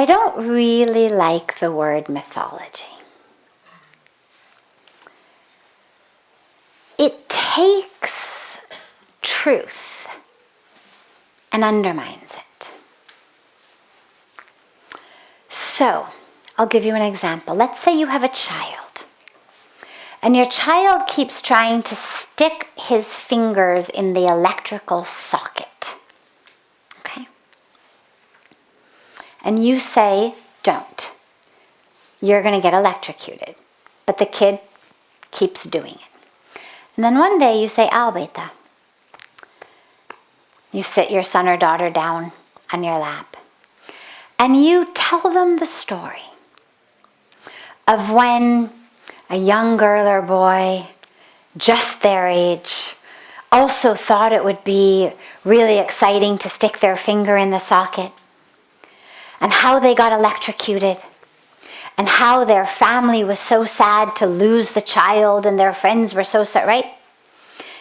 I don't really like the word mythology. It takes truth and undermines it. So, I'll give you an example. Let's say you have a child, and your child keeps trying to stick his fingers in the electrical socket. Okay? And you say, don't. You're going to get electrocuted. But the kid keeps doing it. And then one day you say, "Ow, beta." You sit your son or daughter down on your lap. And you tell them the story of when a young girl or boy, just their age, also thought it would be really exciting to stick their finger in the socket, and how they got electrocuted, and how their family was so sad to lose the child, and their friends were so sad, right?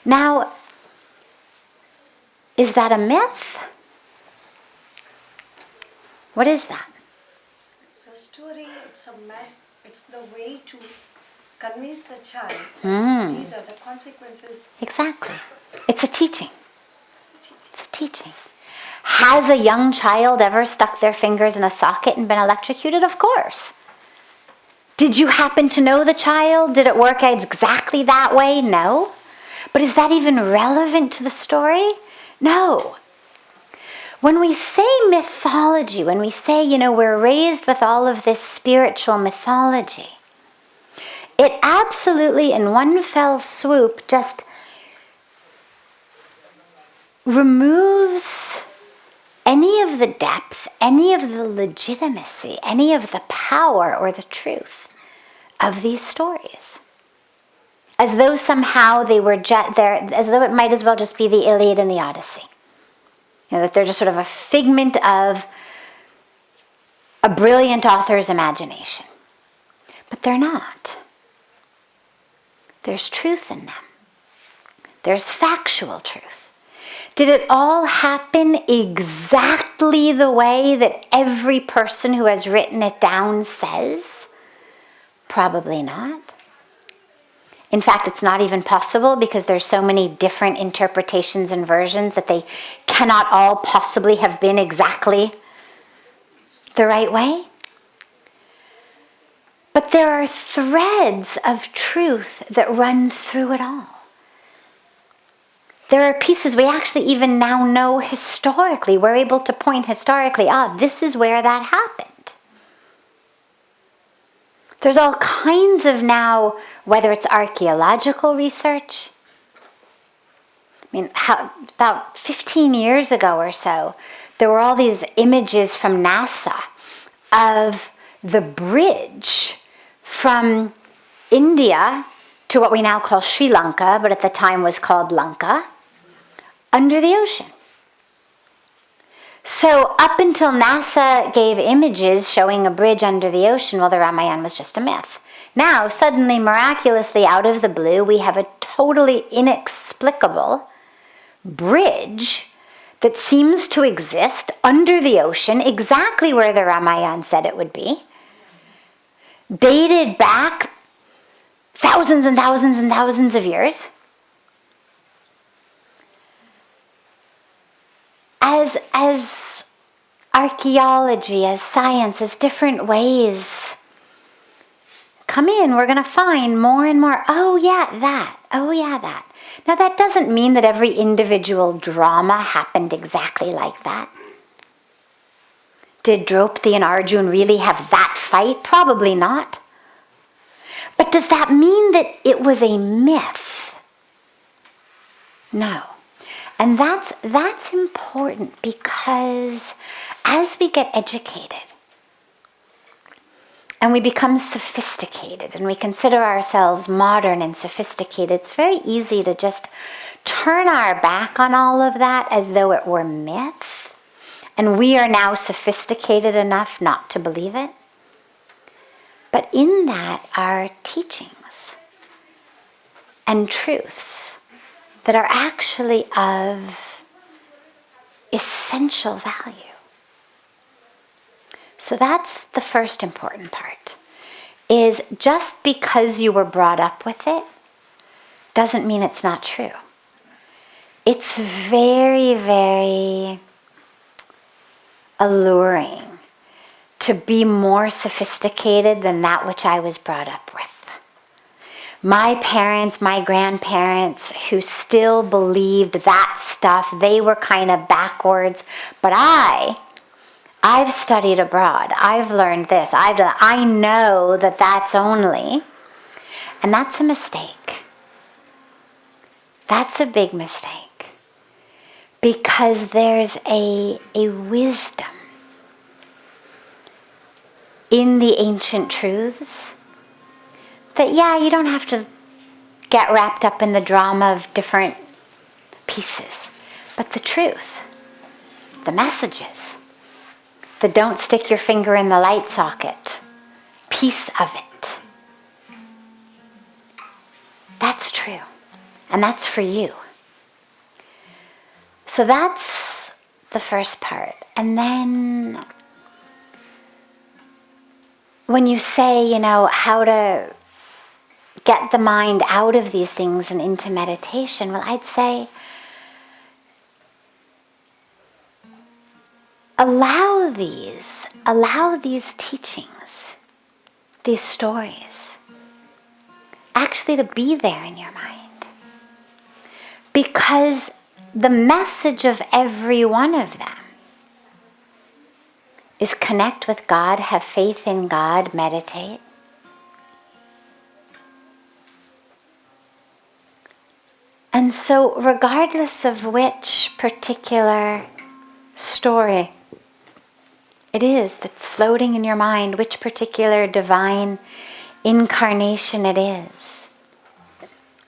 Now, is that a myth? What is that? It's a story, it's a mess, it's the way to convince the child. These are the consequences. Exactly. It's a teaching. It's a teaching. Has a young child ever stuck their fingers in a socket and been electrocuted? Of course. Did you happen to know the child? Did it work out exactly that way? No. But is that even relevant to the story? No. When we say mythology, when we say, we're raised with all of this spiritual mythology, it absolutely, in one fell swoop, just removes any of the depth, any of the legitimacy, any of the power or the truth of these stories. As though somehow they were there, as though it might as well just be the Iliad and the Odyssey. That they're just sort of a figment of a brilliant author's imagination. But they're not. There's truth in them. There's factual truth. Did it all happen exactly the way that every person who has written it down says? Probably not. In fact, it's not even possible because there's so many different interpretations and versions that they cannot all possibly have been exactly the right way. But there are threads of truth that run through it all. There are pieces we actually even now know historically. We're able to point historically, this is where that happened. There's all kinds of now, whether it's archaeological research. About 15 years ago or so, there were all these images from NASA of the bridge from India to what we now call Sri Lanka, but at the time was called Lanka, under the ocean. So up until NASA gave images showing a bridge under the ocean, the Ramayana was just a myth. Now, suddenly, miraculously, out of the blue, we have a totally inexplicable bridge that seems to exist under the ocean, exactly where the Ramayana said it would be, dated back thousands and thousands and thousands of years. As archaeology, as science, as different ways come in, we're going to find more and more, oh yeah, that. Now that doesn't mean that every individual drama happened exactly like that. Did Draupadi and Arjun really have that fight? Probably not. But does that mean that it was a myth? No. And that's important because as we get educated and we become sophisticated and we consider ourselves modern and sophisticated, it's very easy to just turn our back on all of that as though it were myth. And we are now sophisticated enough not to believe it. But in that are teachings and truths that are actually of essential value. So that's the first important part, is just because you were brought up with it doesn't mean it's not true. It's very, very alluring to be more sophisticated than that which I was brought up with. My parents, my grandparents, who still believed that stuff, they were kind of backwards. But I've studied abroad. I've learned this. I know that that's only, and that's a mistake. That's a big mistake. Because there's a wisdom in the ancient truths that, yeah, you don't have to get wrapped up in the drama of different pieces. But the truth, the messages, the don't stick your finger in the light socket piece of it, that's true. And that's for you. So that's the first part. And then when you say, how to get the mind out of these things and into meditation, well, I'd say allow these teachings, these stories, actually to be there in your mind. Because the message of every one of them is connect with God, have faith in God, meditate. And so regardless of which particular story it is that's floating in your mind, which particular divine incarnation it is,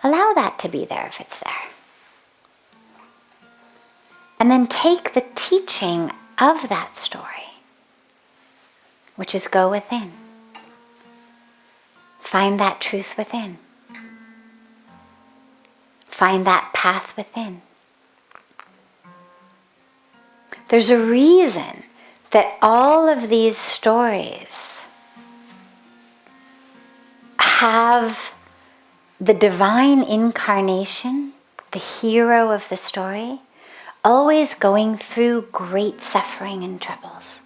allow that to be there if it's there. And then take the teaching of that story, which is go within. Find that truth within. Find that path within. There's a reason that all of these stories have the divine incarnation, the hero of the story, always going through great suffering and troubles.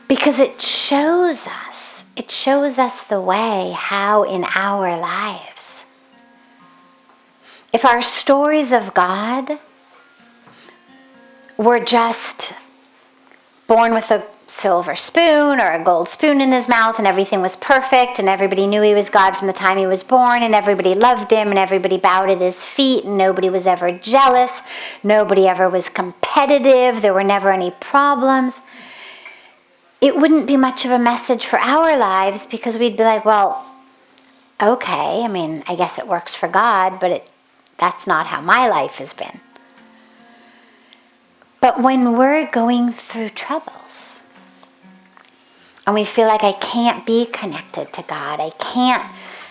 Because it shows us the way how in our lives, if our stories of God were just born with a silver spoon or a gold spoon in his mouth and everything was perfect and everybody knew he was God from the time he was born and everybody loved him and everybody bowed at his feet and nobody was ever jealous, nobody ever was competitive, there were never any problems, it wouldn't be much of a message for our lives because we'd be like, well, okay, I guess it works for God, but that's not how my life has been. But when we're going through troubles and we feel like I can't be connected to God, I can't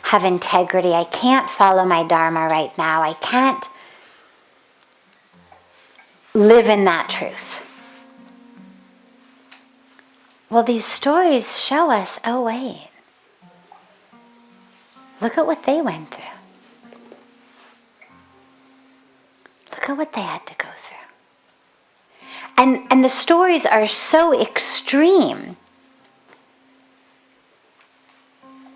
have integrity, I can't follow my Dharma right now, I can't live in that truth. Well, these stories show us, oh wait, look at what they went through. Look at what they had to go through. And the stories are so extreme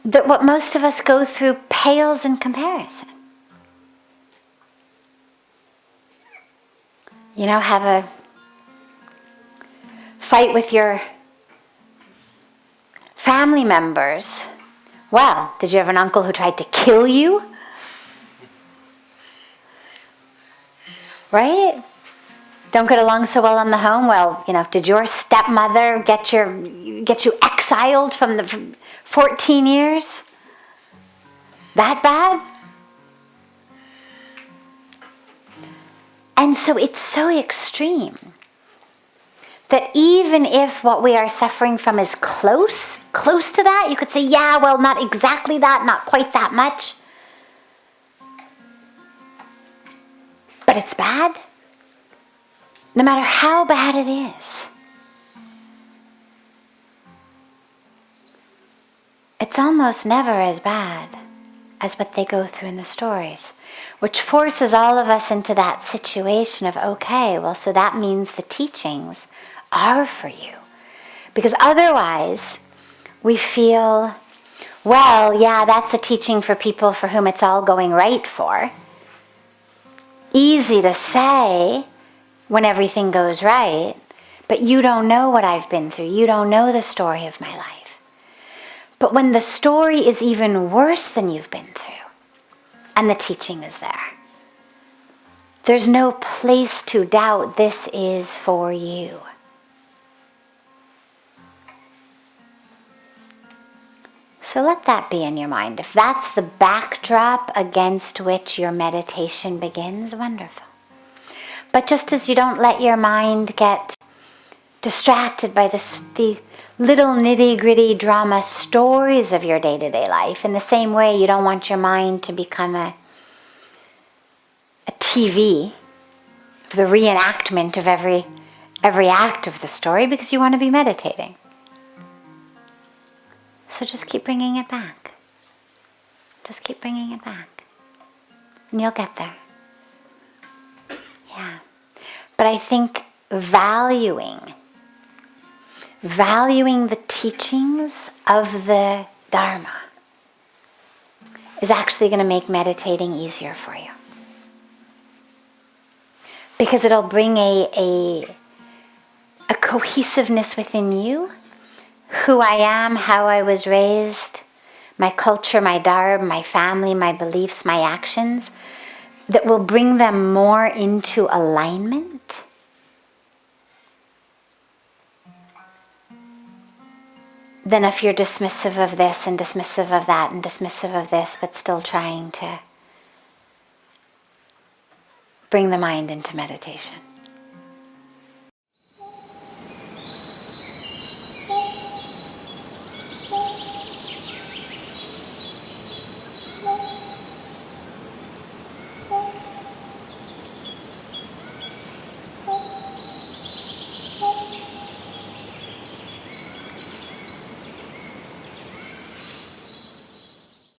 that what most of us go through pales in comparison. Have a fight with your family members. Well, did you have an uncle who tried to kill you? Right? Don't get along so well in the home. Well, did your stepmother get you exiled from the 14 years? That bad? And so it's so extreme that even if what we are suffering from is close to that, you could say, yeah, well, not exactly that, not quite that much. But it's bad. No matter how bad it is, it's almost never as bad as what they go through in the stories, which forces all of us into that situation of, okay, well, so that means the teachings are for you. Because otherwise, we feel, well, yeah, that's a teaching for people for whom it's all going right for. Easy to say when everything goes right, but you don't know what I've been through. You don't know the story of my life. But when the story is even worse than you've been through, and the teaching is there, there's no place to doubt this is for you. So let that be in your mind. If that's the backdrop against which your meditation begins, wonderful. But just as you don't let your mind get distracted by the little nitty-gritty drama stories of your day-to-day life, in the same way you don't want your mind to become a TV, the reenactment of every act of the story, because you want to be meditating. So just keep bringing it back. Just keep bringing it back. And you'll get there. Yeah. But I think valuing the teachings of the Dharma is actually going to make meditating easier for you. Because it'll bring a cohesiveness within you, who I am, how I was raised, my culture, my dharma, my family, my beliefs, my actions, that will bring them more into alignment. Than if you're dismissive of this and dismissive of that and dismissive of this, but still trying to bring the mind into meditation.